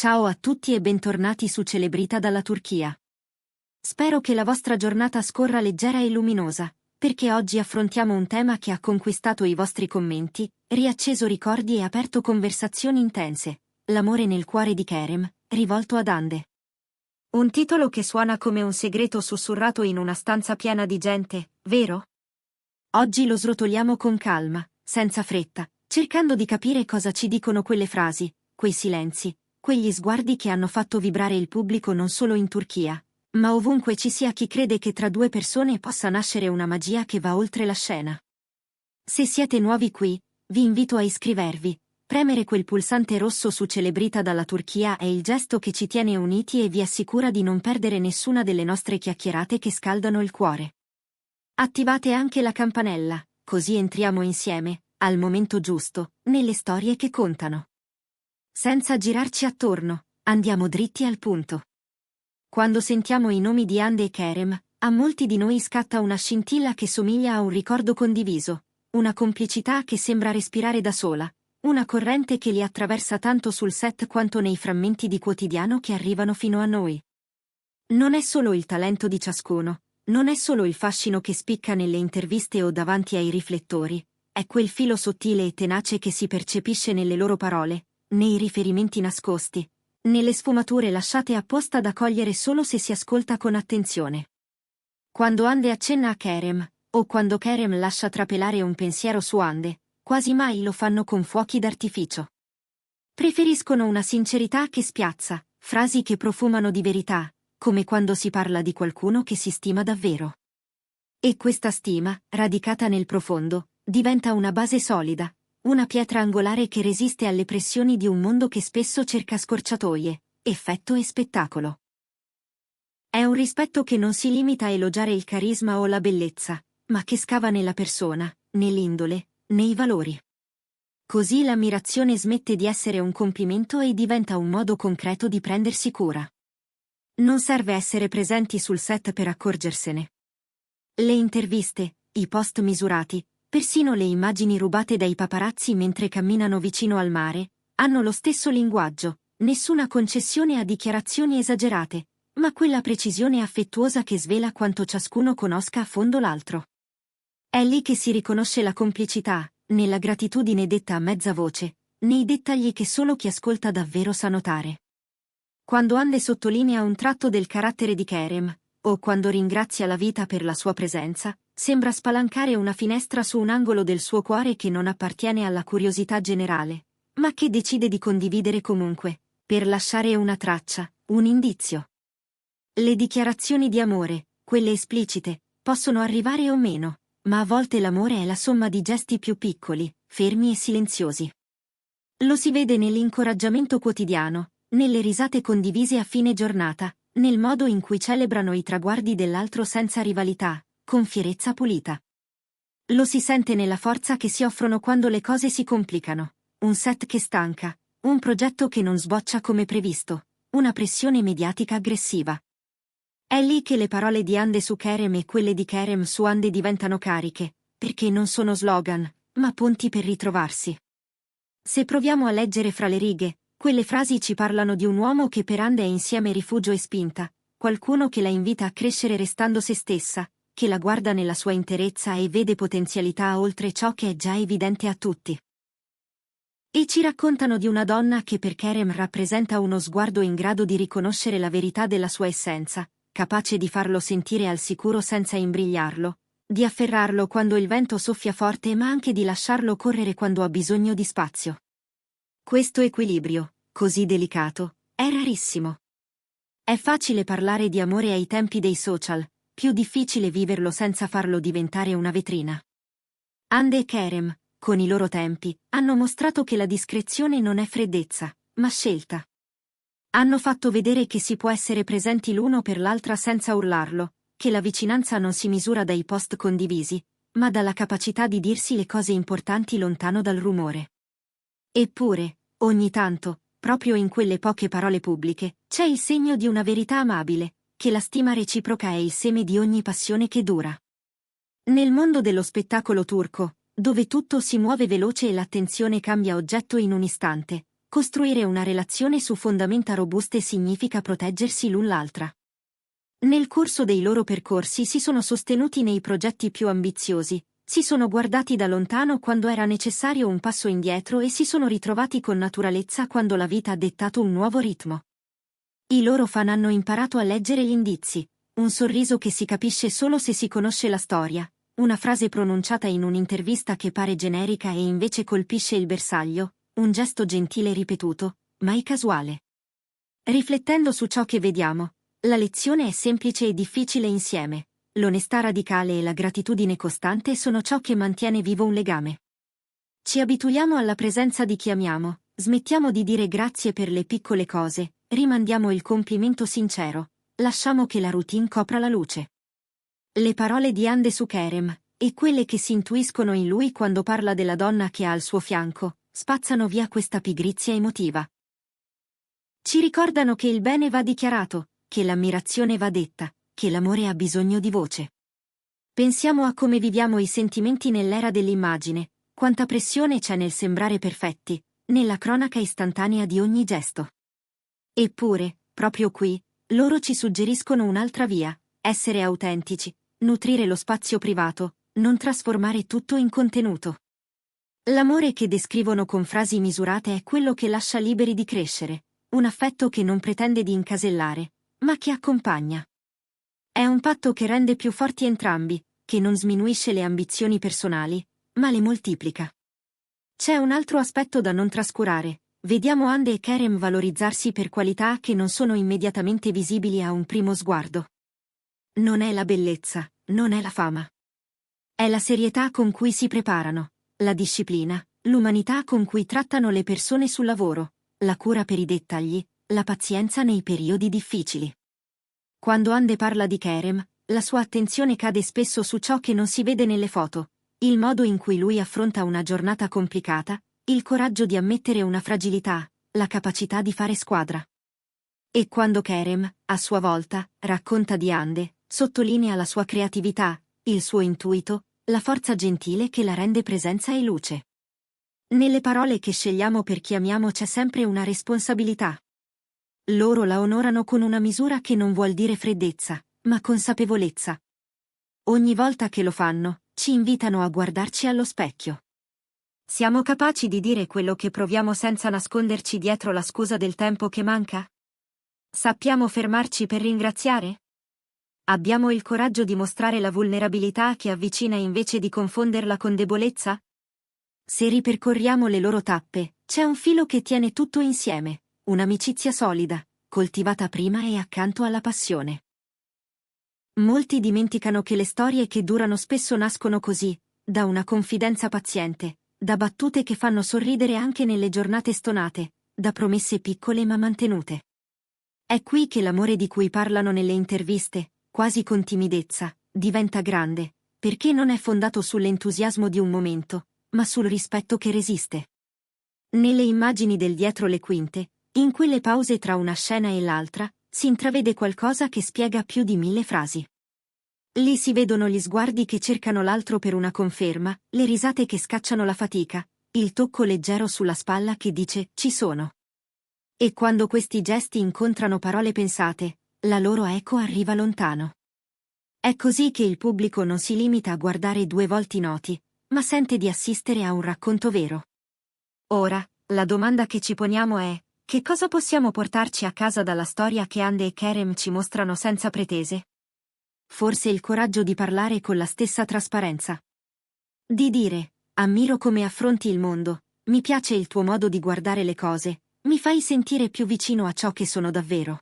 Ciao a tutti e bentornati su Celebrita dalla Turchia. Spero che la vostra giornata scorra leggera e luminosa, perché oggi affrontiamo un tema che ha conquistato i vostri commenti, riacceso ricordi e aperto conversazioni intense: l'amore nel cuore di Kerem, rivolto ad Hande. Un titolo che suona come un segreto sussurrato in una stanza piena di gente, vero? Oggi lo srotoliamo con calma, senza fretta, cercando di capire cosa ci dicono quelle frasi, quei silenzi, quegli sguardi che hanno fatto vibrare il pubblico non solo in Turchia, ma ovunque ci sia chi crede che tra due persone possa nascere una magia che va oltre la scena. Se siete nuovi qui, vi invito a iscrivervi. Premere quel pulsante rosso su Celebrita dalla Turchia è il gesto che ci tiene uniti e vi assicura di non perdere nessuna delle nostre chiacchierate che scaldano il cuore. Attivate anche la campanella, così entriamo insieme, al momento giusto, nelle storie che contano. Senza girarci attorno, andiamo dritti al punto. Quando sentiamo i nomi di Hande e Kerem, a molti di noi scatta una scintilla che somiglia a un ricordo condiviso, una complicità che sembra respirare da sola, una corrente che li attraversa tanto sul set quanto nei frammenti di quotidiano che arrivano fino a noi. Non è solo il talento di ciascuno, non è solo il fascino che spicca nelle interviste o davanti ai riflettori, è quel filo sottile e tenace che si percepisce nelle loro parole, nei riferimenti nascosti, nelle sfumature lasciate apposta da cogliere solo se si ascolta con attenzione. Quando Hande accenna a Kerem, o quando Kerem lascia trapelare un pensiero su Hande, quasi mai lo fanno con fuochi d'artificio. Preferiscono una sincerità che spiazza, frasi che profumano di verità, come quando si parla di qualcuno che si stima davvero. E questa stima, radicata nel profondo, diventa una base solida, una pietra angolare che resiste alle pressioni di un mondo che spesso cerca scorciatoie, effetto e spettacolo. È un rispetto che non si limita a elogiare il carisma o la bellezza, ma che scava nella persona, nell'indole, nei valori. Così l'ammirazione smette di essere un complimento e diventa un modo concreto di prendersi cura. Non serve essere presenti sul set per accorgersene. Le interviste, i post misurati, persino le immagini rubate dai paparazzi mentre camminano vicino al mare, hanno lo stesso linguaggio, nessuna concessione a dichiarazioni esagerate, ma quella precisione affettuosa che svela quanto ciascuno conosca a fondo l'altro. È lì che si riconosce la complicità, nella gratitudine detta a mezza voce, nei dettagli che solo chi ascolta davvero sa notare. Quando Hande sottolinea un tratto del carattere di Kerem, o quando ringrazia la vita per la sua presenza, sembra spalancare una finestra su un angolo del suo cuore che non appartiene alla curiosità generale, ma che decide di condividere comunque, per lasciare una traccia, un indizio. Le dichiarazioni di amore, quelle esplicite, possono arrivare o meno, ma a volte l'amore è la somma di gesti più piccoli, fermi e silenziosi. Lo si vede nell'incoraggiamento quotidiano, nelle risate condivise a fine giornata, nel modo in cui celebrano i traguardi dell'altro senza rivalità, con fierezza pulita. Lo si sente nella forza che si offrono quando le cose si complicano, un set che stanca, un progetto che non sboccia come previsto, una pressione mediatica aggressiva. È lì che le parole di Hande su Kerem e quelle di Kerem su Hande diventano cariche, perché non sono slogan, ma ponti per ritrovarsi. Se proviamo a leggere fra le righe, quelle frasi ci parlano di un uomo che per Hande è insieme rifugio e spinta, qualcuno che la invita a crescere restando se stessa, che la guarda nella sua interezza e vede potenzialità oltre ciò che è già evidente a tutti. E ci raccontano di una donna che per Kerem rappresenta uno sguardo in grado di riconoscere la verità della sua essenza, capace di farlo sentire al sicuro senza imbrigliarlo, di afferrarlo quando il vento soffia forte ma anche di lasciarlo correre quando ha bisogno di spazio. Questo equilibrio, così delicato, è rarissimo. È facile parlare di amore ai tempi dei social, più difficile viverlo senza farlo diventare una vetrina. Hande e Kerem, con i loro tempi, hanno mostrato che la discrezione non è freddezza, ma scelta. Hanno fatto vedere che si può essere presenti l'uno per l'altra senza urlarlo, che la vicinanza non si misura dai post condivisi, ma dalla capacità di dirsi le cose importanti lontano dal rumore. Eppure, ogni tanto, proprio in quelle poche parole pubbliche, c'è il segno di una verità amabile, che la stima reciproca è il seme di ogni passione che dura. Nel mondo dello spettacolo turco, dove tutto si muove veloce e l'attenzione cambia oggetto in un istante, Costruire una relazione su fondamenta robuste significa proteggersi l'un l'altra. Nel corso dei loro percorsi si sono sostenuti nei progetti più ambiziosi, si sono guardati da lontano quando era necessario un passo indietro e si sono ritrovati con naturalezza quando la vita ha dettato un nuovo ritmo. I loro fan hanno imparato a leggere gli indizi, un sorriso che si capisce solo se si conosce la storia, una frase pronunciata in un'intervista che pare generica e invece colpisce il bersaglio, un gesto gentile ripetuto, mai casuale. Riflettendo su ciò che vediamo, la lezione è semplice e difficile insieme. L'onestà radicale e la gratitudine costante sono ciò che mantiene vivo un legame. Ci abituiamo alla presenza di chi amiamo, smettiamo di dire grazie per le piccole cose, rimandiamo il complimento sincero, lasciamo che la routine copra la luce. Le parole di Hande su Kerem, e quelle che si intuiscono in lui quando parla della donna che ha al suo fianco, spazzano via questa pigrizia emotiva. Ci ricordano che il bene va dichiarato, che l'ammirazione va detta, che l'amore ha bisogno di voce. Pensiamo a come viviamo i sentimenti nell'era dell'immagine, quanta pressione c'è nel sembrare perfetti, nella cronaca istantanea di ogni gesto. Eppure, proprio qui, loro ci suggeriscono un'altra via, essere autentici, nutrire lo spazio privato, non trasformare tutto in contenuto. L'amore che descrivono con frasi misurate è quello che lascia liberi di crescere, un affetto che non pretende di incasellare, ma che accompagna. È un patto che rende più forti entrambi, che non sminuisce le ambizioni personali, ma le moltiplica. C'è un altro aspetto da non trascurare. Vediamo Hande e Kerem valorizzarsi per qualità che non sono immediatamente visibili a un primo sguardo. Non è la bellezza, non è la fama. È la serietà con cui si preparano, la disciplina, l'umanità con cui trattano le persone sul lavoro, la cura per i dettagli, la pazienza nei periodi difficili. Quando Hande parla di Kerem, la sua attenzione cade spesso su ciò che non si vede nelle foto, il modo in cui lui affronta una giornata complicata, il coraggio di ammettere una fragilità, la capacità di fare squadra. E quando Kerem, a sua volta, racconta di Hande, sottolinea la sua creatività, il suo intuito, la forza gentile che la rende presenza e luce. Nelle parole che scegliamo per chi amiamo c'è sempre una responsabilità. Loro la onorano con una misura che non vuol dire freddezza, ma consapevolezza. Ogni volta che lo fanno, ci invitano a guardarci allo specchio. Siamo capaci di dire quello che proviamo senza nasconderci dietro la scusa del tempo che manca? Sappiamo fermarci per ringraziare? Abbiamo il coraggio di mostrare la vulnerabilità che avvicina invece di confonderla con debolezza? Se ripercorriamo le loro tappe, c'è un filo che tiene tutto insieme. Un'amicizia solida, coltivata prima e accanto alla passione. Molti dimenticano che le storie che durano spesso nascono così, da una confidenza paziente, da battute che fanno sorridere anche nelle giornate stonate, da promesse piccole ma mantenute. È qui che l'amore di cui parlano nelle interviste, quasi con timidezza, diventa grande, perché non è fondato sull'entusiasmo di un momento, ma sul rispetto che resiste. Nelle immagini del dietro le quinte, in quelle pause tra una scena e l'altra, si intravede qualcosa che spiega più di 1000 frasi. Lì si vedono gli sguardi che cercano l'altro per una conferma, le risate che scacciano la fatica, il tocco leggero sulla spalla che dice «ci sono». E quando questi gesti incontrano parole pensate, la loro eco arriva lontano. È così che il pubblico non si limita a guardare due volti noti, ma sente di assistere a un racconto vero. Ora, la domanda che ci poniamo è: che cosa possiamo portarci a casa dalla storia che Hande e Kerem ci mostrano senza pretese? Forse il coraggio di parlare con la stessa trasparenza. Di dire, ammiro come affronti il mondo, mi piace il tuo modo di guardare le cose, mi fai sentire più vicino a ciò che sono davvero.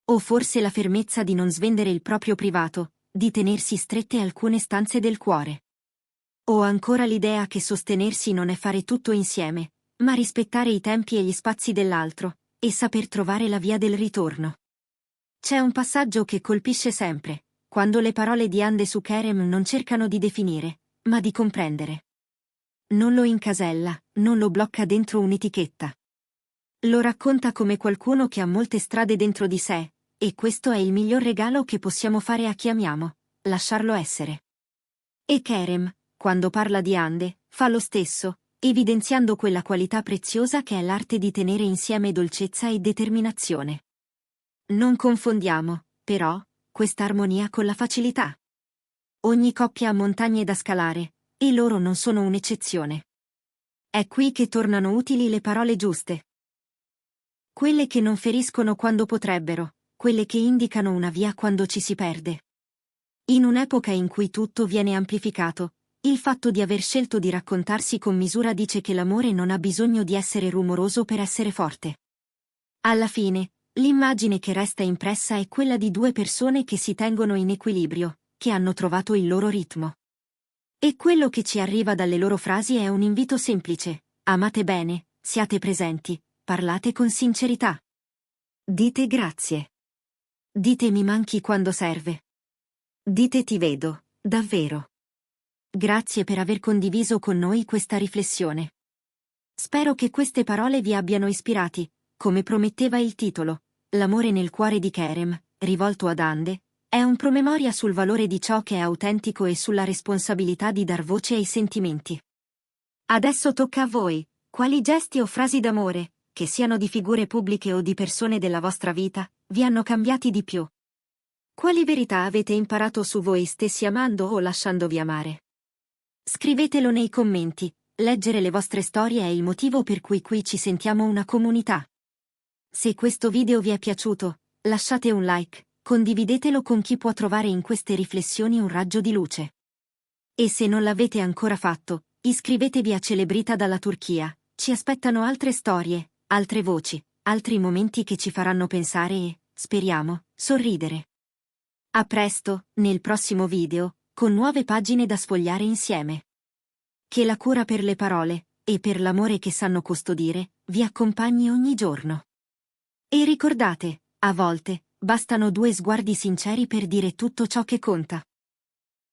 O forse la fermezza di non svendere il proprio privato, di tenersi strette alcune stanze del cuore. O ancora l'idea che sostenersi non è fare tutto insieme, ma rispettare i tempi e gli spazi dell'altro, e saper trovare la via del ritorno. C'è un passaggio che colpisce sempre, quando le parole di Hande su Kerem non cercano di definire, ma di comprendere. Non lo incasella, non lo blocca dentro un'etichetta. Lo racconta come qualcuno che ha molte strade dentro di sé, e questo è il miglior regalo che possiamo fare a chi amiamo, lasciarlo essere. E Kerem, quando parla di Hande, fa lo stesso, evidenziando quella qualità preziosa che è l'arte di tenere insieme dolcezza e determinazione. Non confondiamo, però, questa armonia con la facilità. Ogni coppia ha montagne da scalare, e loro non sono un'eccezione. È qui che tornano utili le parole giuste. Quelle che non feriscono quando potrebbero, quelle che indicano una via quando ci si perde. In un'epoca in cui tutto viene amplificato, il fatto di aver scelto di raccontarsi con misura dice che l'amore non ha bisogno di essere rumoroso per essere forte. Alla fine, l'immagine che resta impressa è quella di due persone che si tengono in equilibrio, che hanno trovato il loro ritmo. E quello che ci arriva dalle loro frasi è un invito semplice: amate bene, siate presenti, parlate con sincerità. Dite grazie. Dite mi manchi quando serve. Dite ti vedo, davvero. Grazie per aver condiviso con noi questa riflessione. Spero che queste parole vi abbiano ispirati, come prometteva il titolo, L'amore nel cuore di Kerem, rivolto ad Ande, è un promemoria sul valore di ciò che è autentico e sulla responsabilità di dar voce ai sentimenti. Adesso tocca a voi, quali gesti o frasi d'amore, che siano di figure pubbliche o di persone della vostra vita, vi hanno cambiati di più? Quali verità avete imparato su voi stessi amando o lasciandovi amare? Scrivetelo nei commenti, leggere le vostre storie è il motivo per cui qui ci sentiamo una comunità. Se questo video vi è piaciuto, lasciate un like, condividetelo con chi può trovare in queste riflessioni un raggio di luce. E se non l'avete ancora fatto, iscrivetevi a Celebrita dalla Turchia, ci aspettano altre storie, altre voci, altri momenti che ci faranno pensare e, speriamo, sorridere. A presto, nel prossimo video, con nuove pagine da sfogliare insieme. Che la cura per le parole, e per l'amore che sanno custodire, vi accompagni ogni giorno. E ricordate, a volte, bastano due sguardi sinceri per dire tutto ciò che conta.